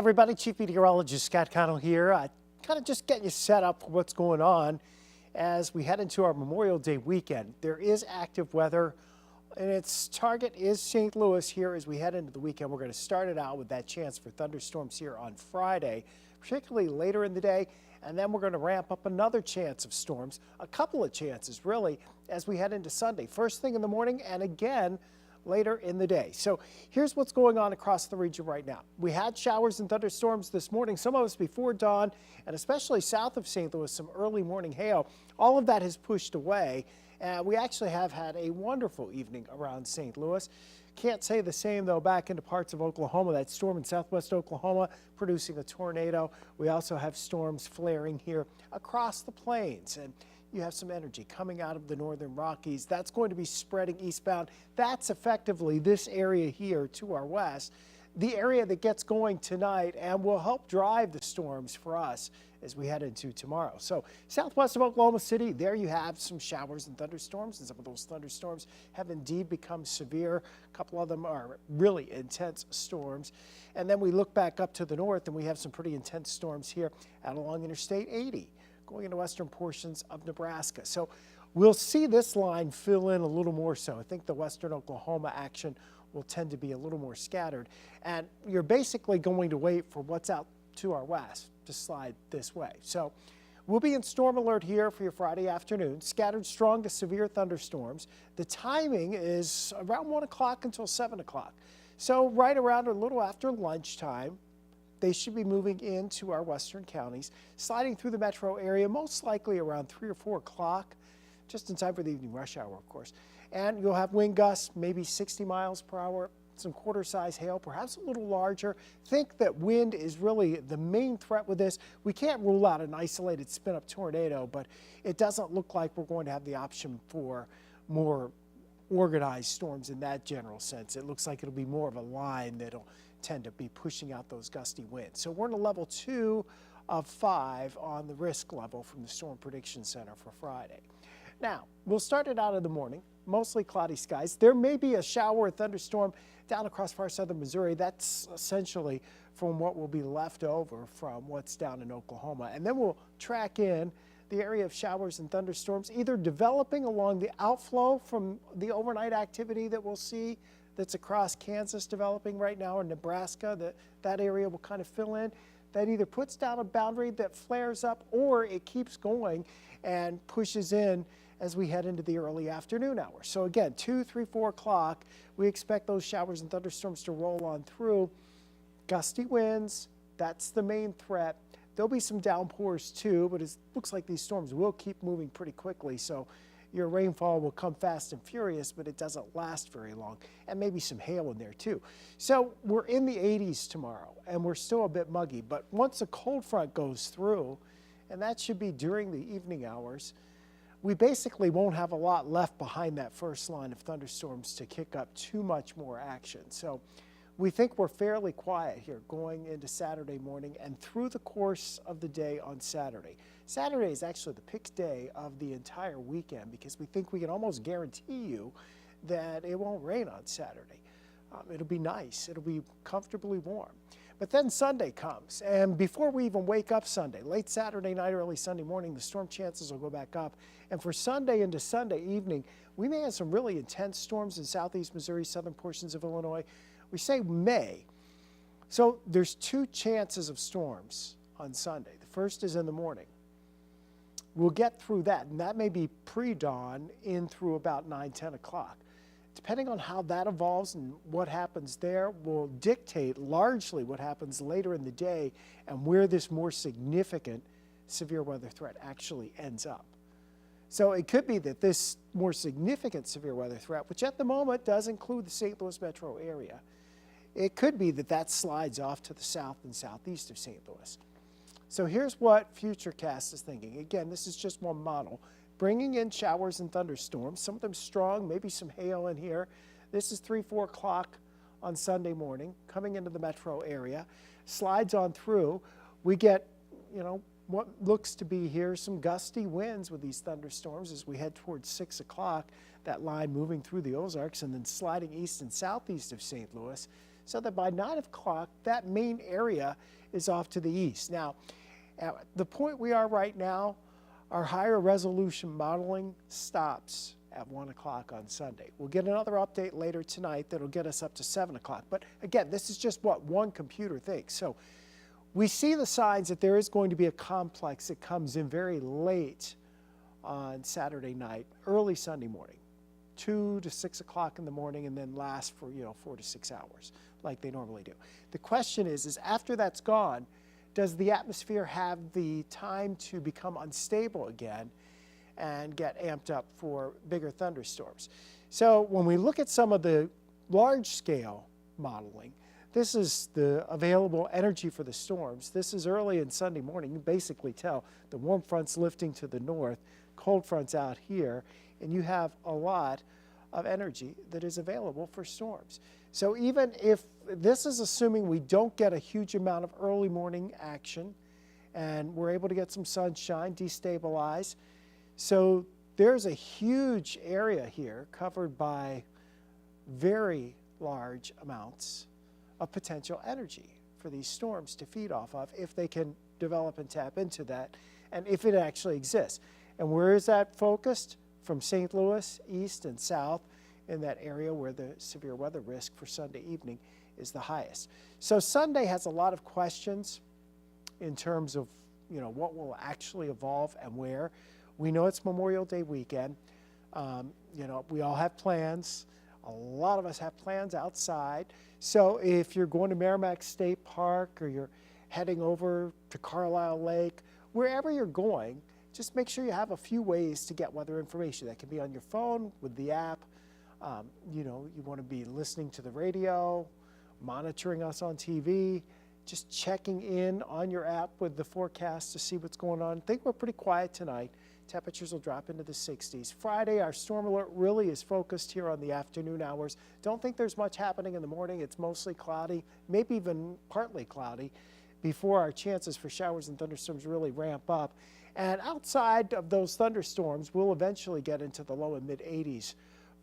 everybody, Chief Meteorologist Scott Connell here. Kind of just getting you set up for what's going on as we head into our Memorial Day weekend. There is active weather, and its target is St. Louis here as we head into the weekend. We're going to start it out with that chance for thunderstorms here on Friday, particularly later in the day, and then we're going to ramp up another chance of storms, a couple of chances really, as we head into Sunday. First thing in the morning and again later in the day. So here's what's going on across the region right now. We had showers and thunderstorms this morning, some of us before dawn, and especially south of St. Louis, some early morning hail. All of that has pushed away. We actually have had a wonderful evening around St. Louis. Can't say the same, though, back into parts of Oklahoma. That storm in southwest Oklahoma producing a tornado. We also have storms flaring here across the plains. And you have some energy coming out of the northern Rockies. That's going to be spreading eastbound. That's effectively this area here to our west, the area that gets going tonight and will help drive the storms for us as we head into tomorrow. So southwest of Oklahoma City, there you have some showers and thunderstorms, and some of those thunderstorms have indeed become severe. A couple of them are really intense storms. And then we look back up to the north and we have some pretty intense storms here out along Interstate 80. Going into western portions of Nebraska. So we'll see this line fill in a little more so. I think the western Oklahoma action will tend to be a little more scattered. And you're basically going to wait for what's out to our west to slide this way. So we'll be in storm alert here for your Friday afternoon. Scattered strong to severe thunderstorms. The timing is around 1 o'clock until 7 o'clock. So right around or a little after lunchtime, they should be moving into our western counties, sliding through the metro area, most likely around 3 or 4 o'clock, just in time for the evening rush hour, of course. And you'll have wind gusts, maybe 60 miles per hour, some quarter-size hail, perhaps a little larger. Think that wind is really the main threat with this. We can't rule out an isolated spin-up tornado, but it doesn't look like we're going to have the option for more organized storms in that general sense. It looks like it'll be more of a line that'll tend to be pushing out those gusty winds. So we're in a level 2 of 5 on the risk level from the Storm Prediction Center for Friday. Now, we'll start it out in the morning, mostly cloudy skies. There may be a shower or thunderstorm down across far southern Missouri. That's essentially from what will be left over from what's down in Oklahoma. And then we'll track in the area of showers and thunderstorms, either developing along the outflow from the overnight activity that we'll see that's across Kansas developing right now, or Nebraska, that area will kind of fill in. That either puts down a boundary that flares up or it keeps going and pushes in as we head into the early afternoon hours. So again, 2, 3, 4 o'clock, we expect those showers and thunderstorms to roll on through. Gusty winds, that's the main threat. There'll be some downpours too, but it looks like these storms will keep moving pretty quickly. So your rainfall will come fast and furious, but it doesn't last very long, and maybe some hail in there too. So we're in the 80s tomorrow, and we're still a bit muggy, but once a cold front goes through, and that should be during the evening hours, we basically won't have a lot left behind that first line of thunderstorms to kick up too much more action. So we think we're fairly quiet here going into Saturday morning and through the course of the day on Saturday. Saturday is actually the pick day of the entire weekend because we think we can almost guarantee you that it won't rain on Saturday. It'll be nice. It'll be comfortably warm. But then Sunday comes, and before we even wake up Sunday, late Saturday night, early Sunday morning, the storm chances will go back up. And for Sunday into Sunday evening, we may have some really intense storms in southeast Missouri, southern portions of Illinois. We say may. So there's 2 chances of storms on Sunday. The first is in the morning. We'll get through that, and that may be pre-dawn in through about 9, 10 o'clock. Depending on how that evolves and what happens there will dictate largely what happens later in the day and where this more significant severe weather threat actually ends up. So it could be that this more significant severe weather threat, which at the moment does include the St. Louis metro area, it could be that that slides off to the south and southeast of St. Louis. So here's what Futurecast is thinking. Again, this is just one model. Bringing in showers and thunderstorms, some of them strong, maybe some hail in here. This is 3, 4 o'clock on Sunday morning, coming into the metro area. Slides on through. We get, what looks to be here some gusty winds with these thunderstorms as we head towards 6 o'clock. That line moving through the Ozarks and then sliding east and southeast of St. Louis. so that by 9 o'clock, that main area is off to the east. Now, at the point we are right now, our higher resolution modeling stops at 1 o'clock on Sunday. We'll get another update later tonight that'll get us up to 7 o'clock. But again, this is just what one computer thinks. So we see the signs that there is going to be a complex that comes in very late on Saturday night, early Sunday morning, 2 to 6 o'clock in the morning, and then last for 4 to 6 hours like they normally do. The question is after that's gone, does the atmosphere have the time to become unstable again and get amped up for bigger thunderstorms? So when we look at some of the large-scale modeling, this is the available energy for the storms. This is early in Sunday morning. You basically tell the warm front's lifting to the north, cold front's out here, and you have a lot of energy that is available for storms. So even if this is assuming we don't get a huge amount of early morning action and we're able to get some sunshine, destabilize. So there's a huge area here covered by very large amounts of potential energy for these storms to feed off of if they can develop and tap into that, and if it actually exists. And where is that focused? From St. Louis, east and south, in that area where the severe weather risk for Sunday evening is the highest. So Sunday has a lot of questions in terms of what will actually evolve and where. We know it's Memorial Day weekend. We all have plans. A lot of us have plans outside. So if you're going to Merrimack State Park or you're heading over to Carlisle Lake, wherever you're going, just make sure you have a few ways to get weather information. That can be on your phone with the app. You want to be listening to the radio, monitoring us on TV, just checking in on your app with the forecast to see what's going on. I think we're pretty quiet tonight. Temperatures will drop into the 60s. Friday, our storm alert really is focused here on the afternoon hours. Don't think there's much happening in the morning. It's mostly cloudy, maybe even partly cloudy, before our chances for showers and thunderstorms really ramp up. And outside of those thunderstorms, we'll eventually get into the low and mid 80s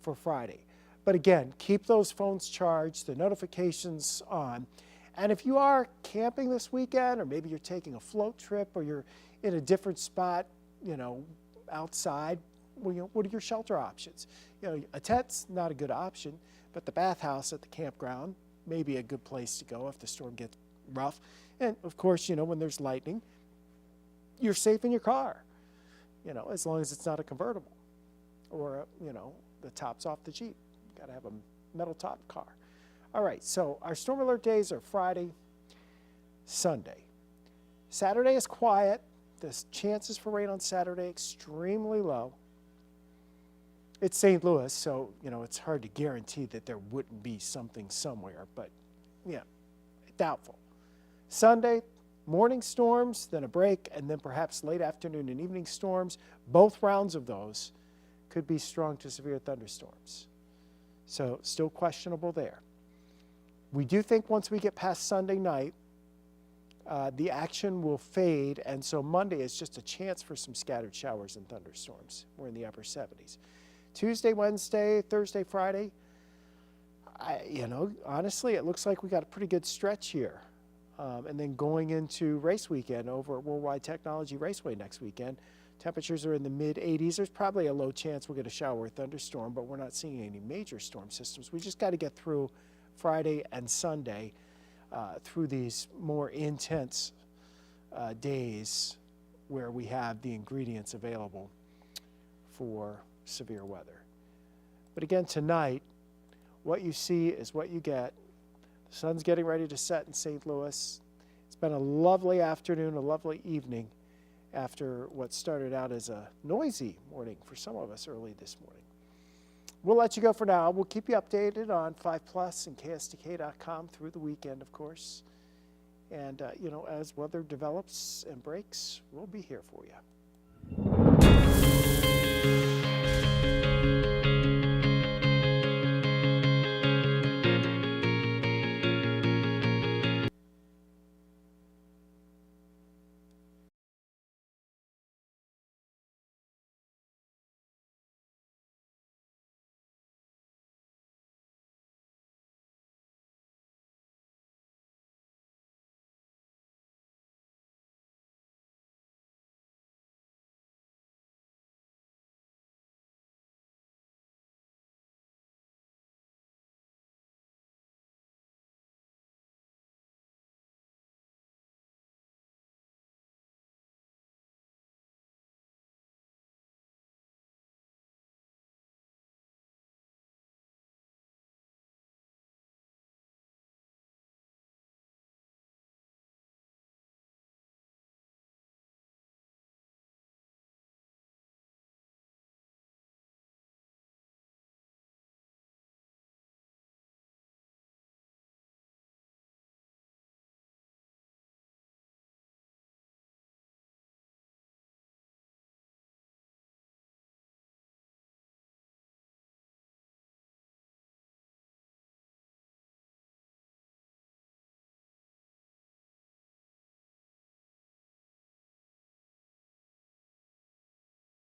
for Friday. But again, keep those phones charged, the notifications on. And if you are camping this weekend, or maybe you're taking a float trip, or you're in a different spot, outside, what are your shelter options? A tent's not a good option, but the bathhouse at the campground may be a good place to go if the storm gets rough. And of course, when there's lightning, you're safe in your car, as long as it's not a convertible or, the top's off the Jeep. You got to have a metal top car. All right, so our storm alert days are Friday, Sunday. Saturday is quiet. The chances for rain on Saturday extremely low. It's St. Louis, so, it's hard to guarantee that there wouldn't be something somewhere, but, doubtful. Sunday, morning storms, then a break, and then perhaps late afternoon and evening storms. Both rounds of those could be strong to severe thunderstorms. So still questionable there. We do think once we get past Sunday night, the action will fade, and so Monday is just a chance for some scattered showers and thunderstorms. We're in the upper 70s. Tuesday, Wednesday, Thursday, Friday, honestly, it looks like we got a pretty good stretch here. And then going into race weekend over at Worldwide Technology Raceway next weekend, temperatures are in the mid 80s. There's probably a low chance we'll get a shower or thunderstorm, but we're not seeing any major storm systems. We just got to get through Friday and Sunday through these more intense days where we have the ingredients available for severe weather. But again, tonight, what you see is what you get. The sun's getting ready to set in St. Louis. It's been a lovely afternoon, a lovely evening after what started out as a noisy morning for some of us early this morning. We'll let you go for now. We'll keep you updated on 5plus and KSTK.com through the weekend, of course. And, as weather develops and breaks, we'll be here for you.